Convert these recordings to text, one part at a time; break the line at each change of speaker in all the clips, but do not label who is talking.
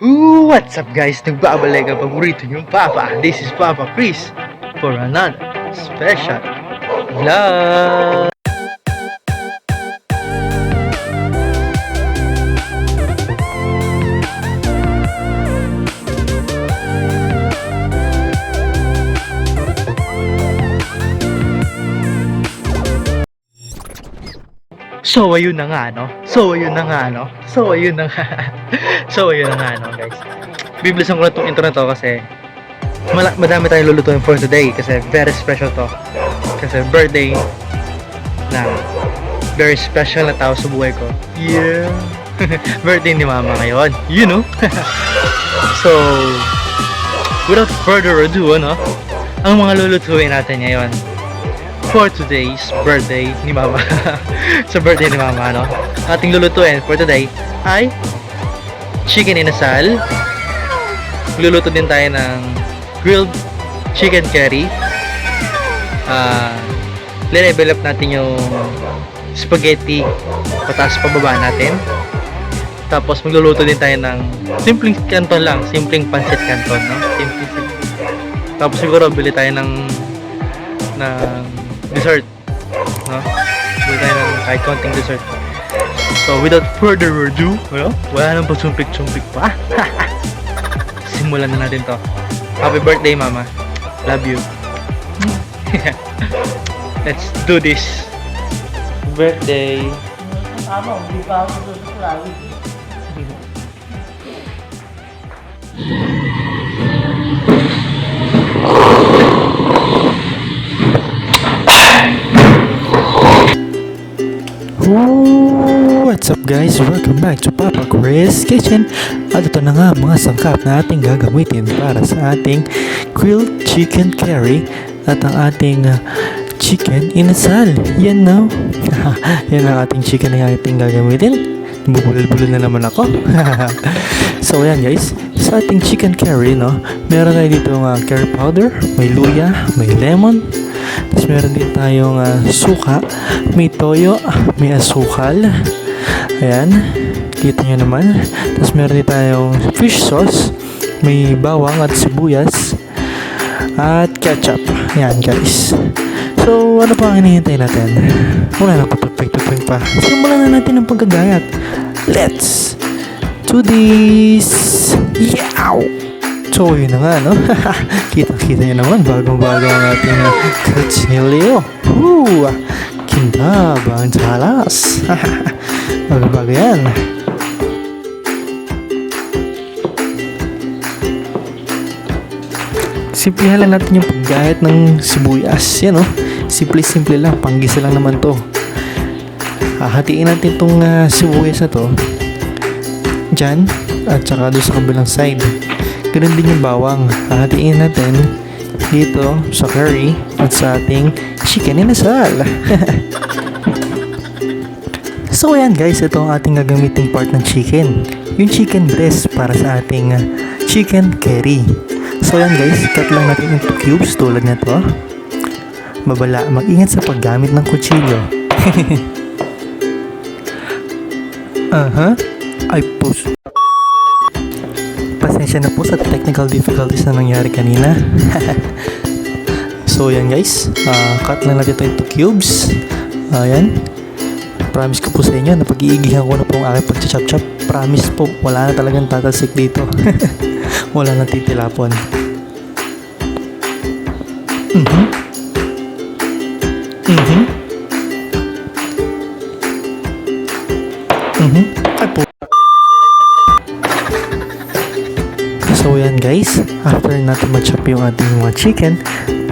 What's up guys? Nagbabalik ang paborito niyong Papa. This is Papa Chris for another special vlog. So ayun na nga no. So ayun na nga guys. Bibilisan ko na itong intro na to kasi madami tayong lulutuin for today kasi very special to. Kasi birthday na very special na tao sa buhay ko. Yeah. Birthday ni Mama ngayon. You know. So without further ado, ang mga lulutuin natin ngayon for today's birthday ni Mama. Sa birthday ni Mama, ating lulutuin for today ay chicken inasal. Luluto din tayo ng grilled chicken curry. Level up natin yung spaghetti pataas pababa natin. Tapos magluluto din tayo ng simpleng canton lang, simpleng pancit canton, simple. Tapos siguro bili tayo ng dessert, bili tayo ng kahit konting dessert. So without further ado, wala nang pagsumpik-sumpik pa. Simulan na natin to. Happy birthday, Mama. Love you. Let's do this. Birthday.
Hindi pa ako susunod.
What's up guys? Welcome back to Papa Chris Kitchen. At ito na nga mga sangkap na ating gagamitin para sa ating grilled chicken curry at ang ating chicken inasal. Yan no? Yan ang ating chicken na ating gagamitin. Bubulol-bulol na naman ako. So yan guys, sa ating chicken curry, meron tayo dito curry powder, may luya, may lemon. Tapos meron din tayong suka, may toyo, may asukal. Ayan, kita nyo naman. Tapos meron din tayong fish sauce, may bawang at sibuyas, at ketchup. Ayan guys. So, ano pa ang hinihintay natin? Wala na patagpag-tagpag pa. Simulan na natin ang pagkagayat. Let's do this! Yow! So, yun na nga, Kita-kita nyo naman, bagong-bago ang ating kutsilyo. Kintabang talas. Bago-bago yan. Simplihan lang natin yung paggayat ng sibuyas. Yan, simple-simple lang, panggisa lang naman to. Hahatiin natin itong sibuyas na to dyan, at saka doon sa kabilang side. Ganun din yung bawang. Hahatiin natin dito sa curry at sa ating chicken inasal. So ayan guys, ito ang ating gagamiting part ng chicken, yung chicken breast para sa ating chicken curry. So ayan guys, cut lang natin into cubes tulad nito. Babala, mag-ingat sa paggamit ng kutsilyo. Ay post. Pasensya na po sa technical difficulties na nangyari kanina. So yan guys, cut lang natin ito into cubes. Ayan. Promise ko po sa inyo na pag-iigihan ko na po ang aking pag-chop-chop. Promise po, wala na talagang tatalsik dito. Wala nang titilapon. Ay po. So yan guys, after natin ma-chop yung ating mga chicken,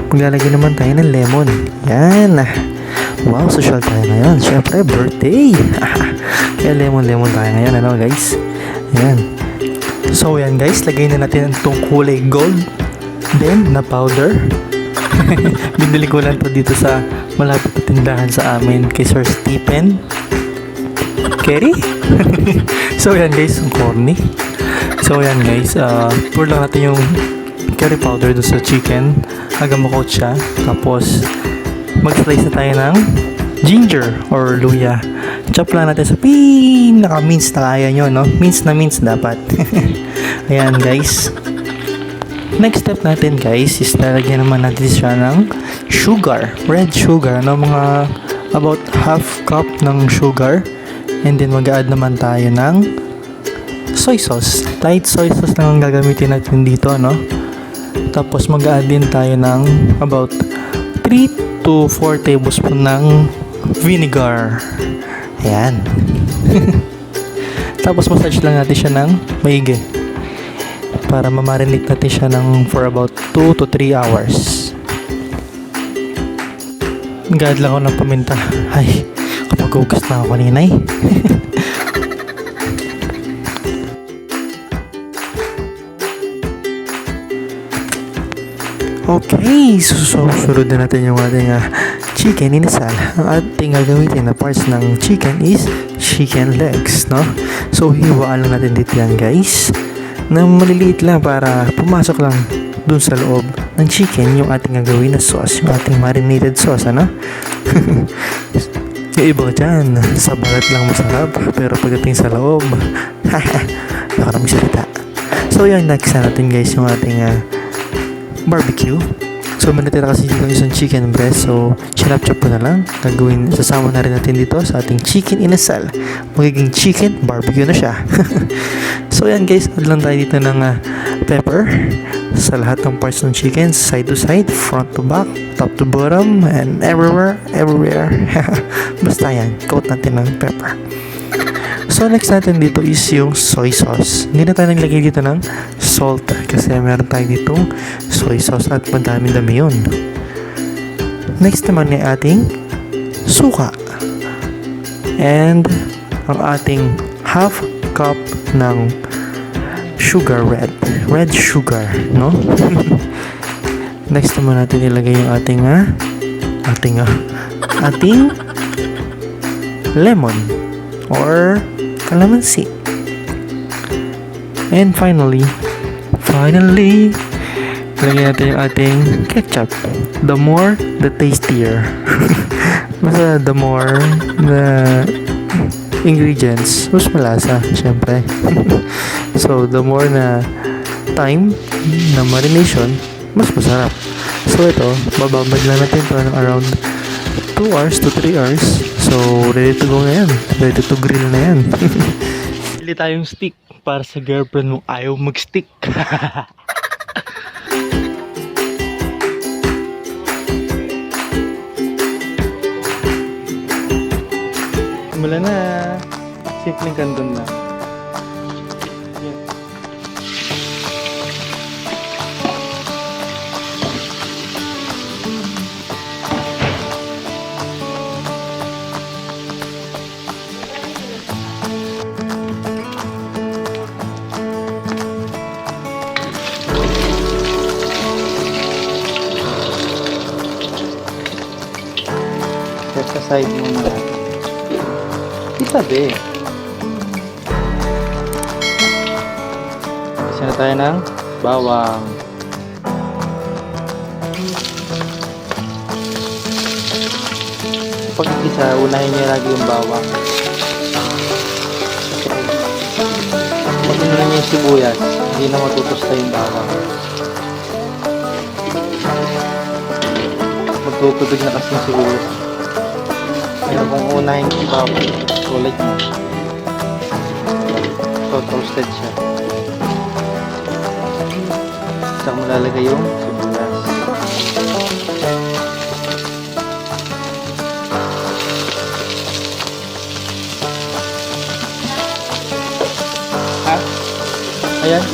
maglalagay naman tayo ng lemon. Yan. Wow, social tayo ngayon. Siyempre, birthday. Kaya lemon tayo ngayon, guys. Yan. So yan guys, lagay na natin itong kulay gold then na powder. Binili ko lang to dito sa malapit na tindahan sa amin kay Sir Stephen Kerry. So yan guys, ang corny. So yan guys, pour lang natin yung curry powder doon sa chicken hanggang makot siya. Tapos mag-slice na tayo ng ginger or luya. Chop lang natin sa pinaka-mince na kaya nyo, no? Mince na mince dapat. Ayan guys. Next step natin guys is lalagyan naman natin siya ng sugar, red sugar, ano, mga about half cup ng sugar, and then mag-add naman tayo ng soy sauce. Light soy sauce lang ang gagamitin natin dito, no? Tapos mag-add din tayo ng about 3 to 4 tablespoon ng vinegar. Ayan. Tapos massage lang natin siya ng maigi para mamarinate natin siya for about 2 to 3 hours. Nag-add lang ako ng paminta. Ay, kapag hugas na ako kanina eh. Okay, so sunod na natin yung ating chicken inasal. Ang ating gagamitin na parts ng chicken is chicken legs, no? So hiwaan lang natin dito yan guys, na maliliit lang para pumasok lang dun sa loob ng chicken yung ating gagawin na sauce, yung ating marinated sauce, ano? Yung iba dyan, sa balat lang masarap, pero pagdating sa loob, baka na magsalita. So yan, next na natin guys yung ating barbecue. So may natira kasi dito isang chicken breast, so chinap-chop ko na lang. Gagawin, sasama na rin natin dito sa ating chicken inasal. Magiging chicken barbecue na siya. So yan guys, add lang tayo dito ng pepper sa lahat ng parts ng chicken, side to side, front to back, top to bottom, and everywhere. Basta yan, coat natin ng pepper. So next natin dito is yung soy sauce. Hindi na tayo naglagay dito ng salt kasi meron tayo ditong soy sauce at madami-dami yun. Next naman ay ating suka. And ang ating half cup ng sugar, red sugar, no? Next naman natin ilagay yung ating lemon or calamansi. And finally, lagyan natin yung ating ketchup. The more, the tastier. Basta the more the ingredients, mas malasa, syempre. So, the more na time na marination, mas masarap. So, ito, bababad lang natin ito ng around 2 hours to 3 hours. So, ready to go na yan. Ready to grill na yan. Pili tayong stick para sa girlfriend mo ayaw mag-stick. Simula na. Simpleng kandun na. Sa side muna. Itabi. Kasi na tayo ng bawang. Pag isa, unahin niyo lagi yung bawang. Pag unahin niyo yung sibuyas, hindi na matutusta yung bawang. Magtutubig na kasi yung sibuyas. Pero kung unahin yung bawang, ulit mo. So, toasted siya. Saka mo lalagay yung sibuyas. Ha? Ayan.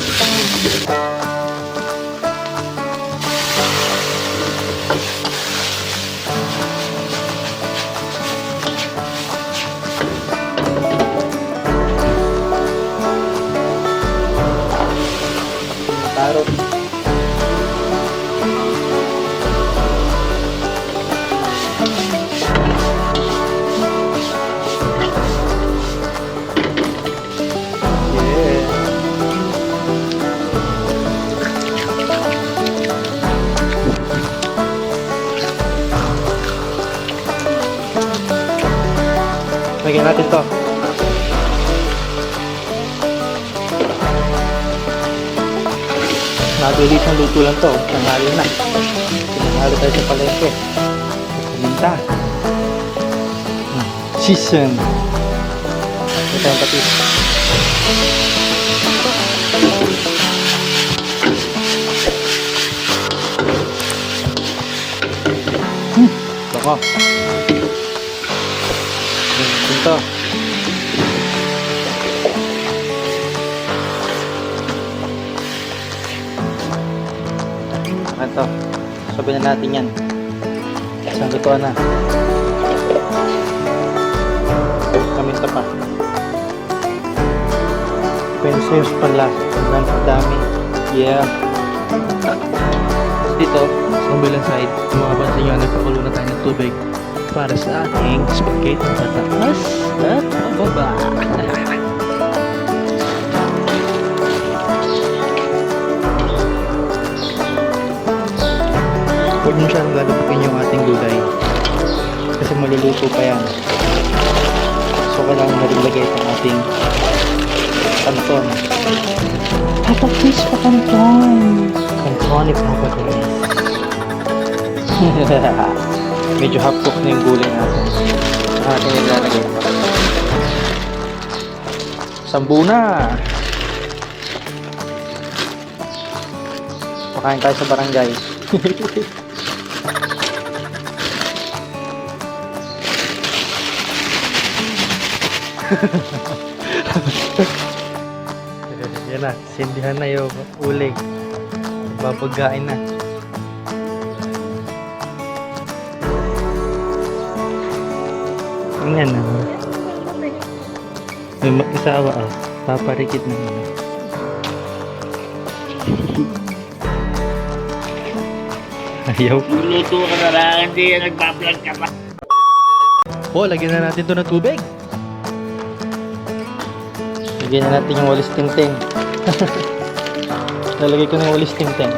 Tarot. Lagyan natin to.
Mabilis ang luto lang to. Tanghali na. Tanghali tayo sa palengke. Paminta. Season. Ito yung patis. Bako. Ito. Ito. Sabihin na natin yan. Isang lutuan na. Kaminta pa. Depende sa'yo sa panlasa. Ang dami. Yeah. Dito, sa kabilang side, kung makapansin nyo, nagpakulo na tayo ng tubig para sa ating spaghetti patatas at pababa. Huwag nyo siyang lalabukin yung ating gulay kasi maluluto pa yan. So kailangan na rin lagay itong ating kanton. Papa Chris pa kanton. Kanton ni Papa Chris. Medyo half-cook na yung gulay natin. Saka natin nilalagay ito. Sambu na! Pakain tayo sa barangay. Yan na, sindihan na yung uling. Babagain na. Yan na. May mag-isawa ah. Paparikit na yun. Ayaw.
Luluto ka na lang, hindi nagbablog ka pa.
Oh, lagyan na natin to ng tubig. Lagyan na natin yung walis ting-ting. Lalagay ko na yung walis ting-ting.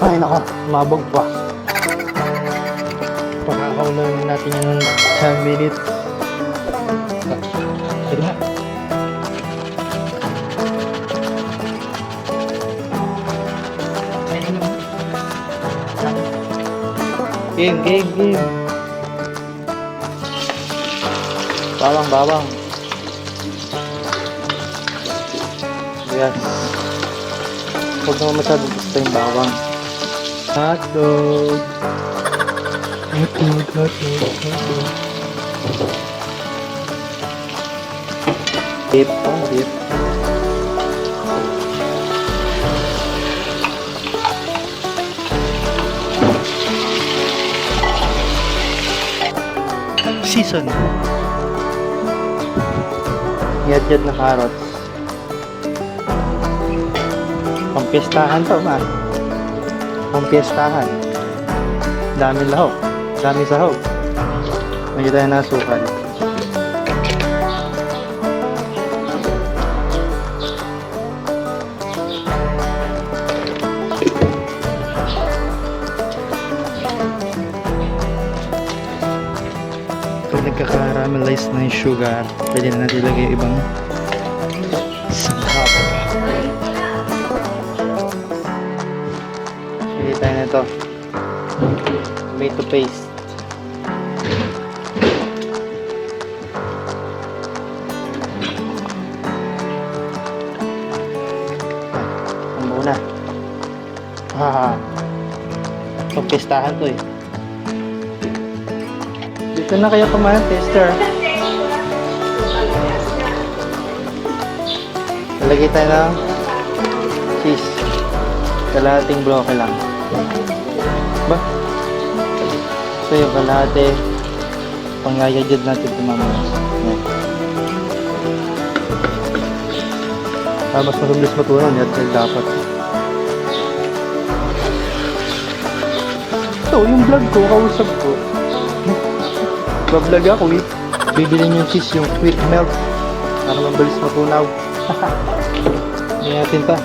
Ay nako, mabog pa. Pakakaulan natin yan ng 10 minutes. Pwede na. Game. Bawang. Yes. Huwag naman masyado gusto yung bawang. Hotdog. Dip. Season. Yad na carrots. Pampiestahan to, man. Pampiestahan. Dami lahok. Dami sahog. Medyo tayo nasukal. Pag nagkakaramelize na yung sugar, pwede na natin ilagay yung ibang sangkap. Pwede tayo na ito. Tomato paste. Ang muna. Pagpistahan to eh. Dito na kayo kumain, tester. Lalagay tayo ng cheese. Kalahating bloke lang. Ba? So yung kalahati, pangayajad natin ito mamaya. Mas mabilis matunan, yan dapat. Ito, yung vlog ko, kausap ko. Vlog ako eh. Bibili yung cheese, yung quick melt. Para mabilis matunaw. Hindi natin pa.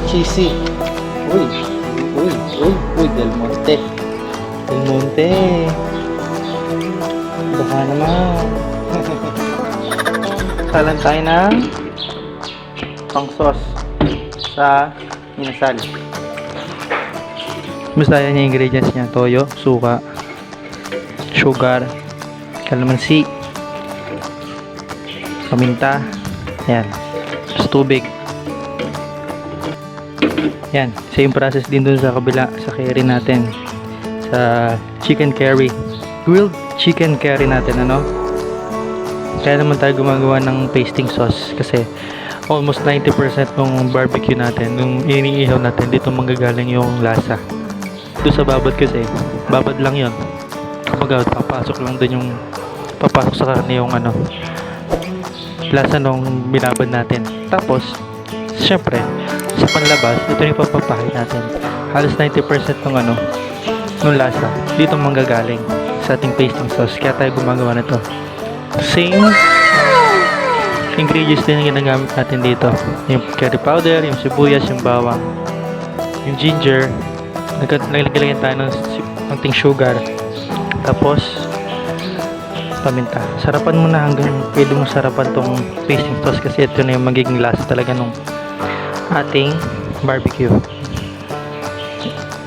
Cheesy. Uy, Del Monte. Baka naman. Talan tayo ng pang sauce sa inasal. Basta yan yung ingredients niya. Toyo, suka, sugar, kalamansi, paminta, yan, tapos tubig. Yan, same process din dun sa kabila, sa curry natin, sa chicken curry, grilled chicken curry natin, ano. Kaya naman tayo gumagawa ng pasting sauce kasi almost 90% ng barbecue natin, nung iniihaw natin, dito manggagaling yung lasa. Doon sa babad kasi, babad lang yon. Kumbaga, papasok lang dun yung, papasok sa karne yung ano, lasa nung binabad natin. Tapos, syempre, sa panlabas, ito yung papapahid natin. Halos 90% ng ano, nung lasa, dito manggagaling sa ating pasting sauce. Kaya tayo gumagawa nito. Same ingredients din ang ginagamit natin dito. Yung curry powder, yung sibuyas, yung bawang, yung ginger. Naglagyan tayo ng konting sugar. Tapos, paminta. Sarapan mo na hanggang pwede mo sarapan tong pasting sauce kasi ito na yung magiging lasa talaga nung ating barbecue.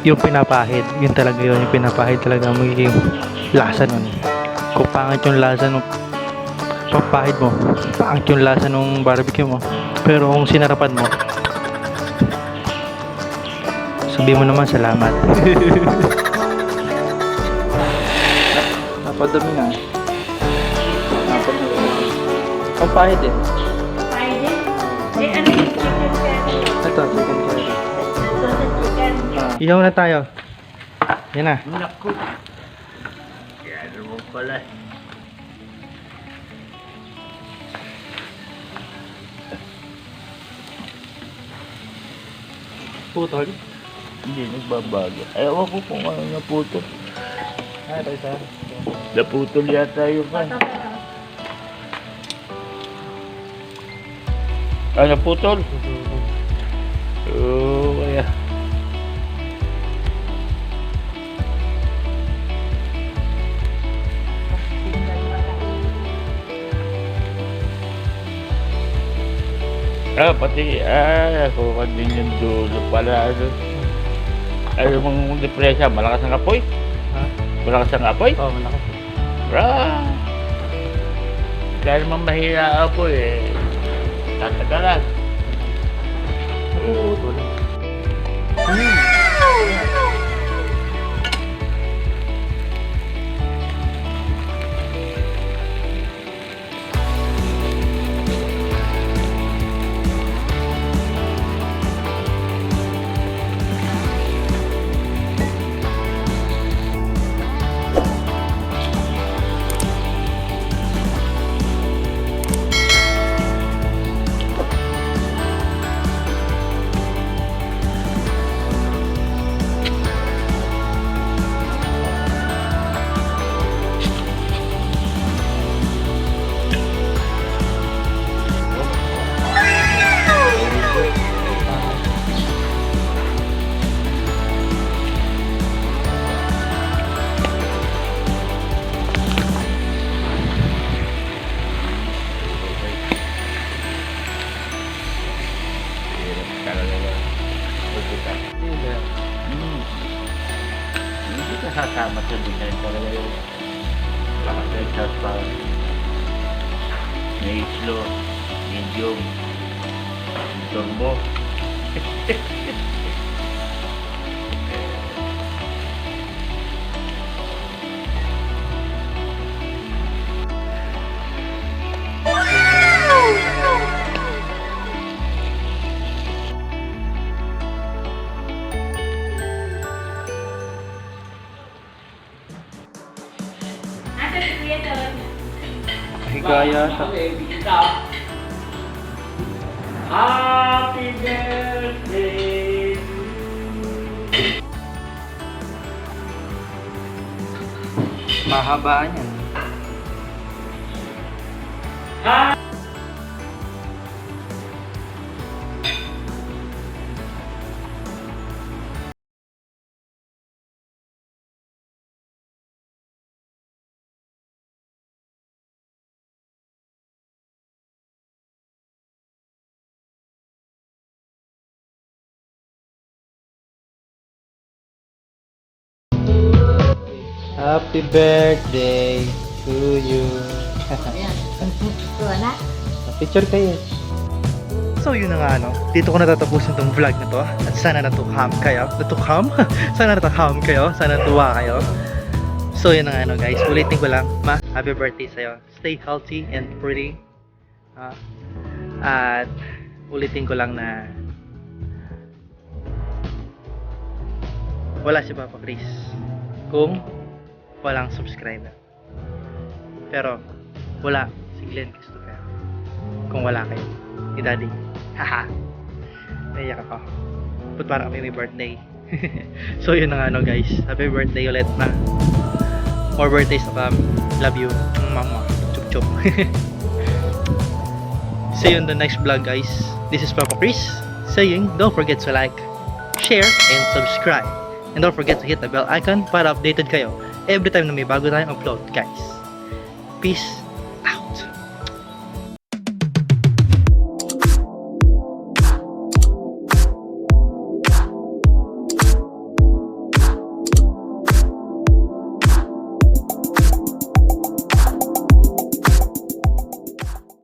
Yung pinapahid, yun talaga yun. Yung pinapahid talaga ang magiging lasa nun. Kung pangit yung lasa nung papahid mo, pangit yung lasa nung barbecue mo. Pero kung sinarapan mo, sabi mo naman salamat. Napadami na. Napadami. Ang pahid eh.
Pwede? Eh, ano yung chicken curry?
Ito, chicken curry.
Ito sa chicken.
Ihaw na tayo. Yan na.
Naku. Yan naman pala.
Putol.
Hindi nagbabago. Ewan ko kung ano naputol.
Ito isa.
Naputol yata yung kan. Ah, naputol? Oo, kaya. Pati, kuha din yung dulo pala. Ano mong depresya, malakas ang apoy?
Ha?
Malakas ang apoy?
Oh, malakas.
Dahil naman mahina ang apoy eh. Tatagalan.
Putol.
Hindi kasama sa design talaga yung lakas pa may slow, medium, turbo.
Asa si Kuya Ton?
Higaya sa...
Happy birthday!
Mahabaan yan. Happy birthday to you.
Ayan. Ito na.
Picture kayo. So yun na nga ano, dito ko natatapusin tong vlog na to. At sana natukham kayo. Natukham? Sana natukham kayo. Sana natuwa kayo. So yun na nga ano guys, ulitin ko lang. Ma, happy birthday sa'yo. Stay healthy and pretty. At ulitin ko lang na wala si Papa Chris kung walang subscriber. Pero wala si Glenn Christopher kung wala kayo ni Daddy. Haha. Naiyak ako. But para kami may birthday. So yun na nga no guys. Happy birthday ulit na. More birthdays to come. Love you. Mama. Chup chup. See you in the next vlog guys. This is Papa Chris saying don't forget to like, share, and subscribe. And don't forget to hit the bell icon para updated kayo every time na may bago tayong upload guys. Peace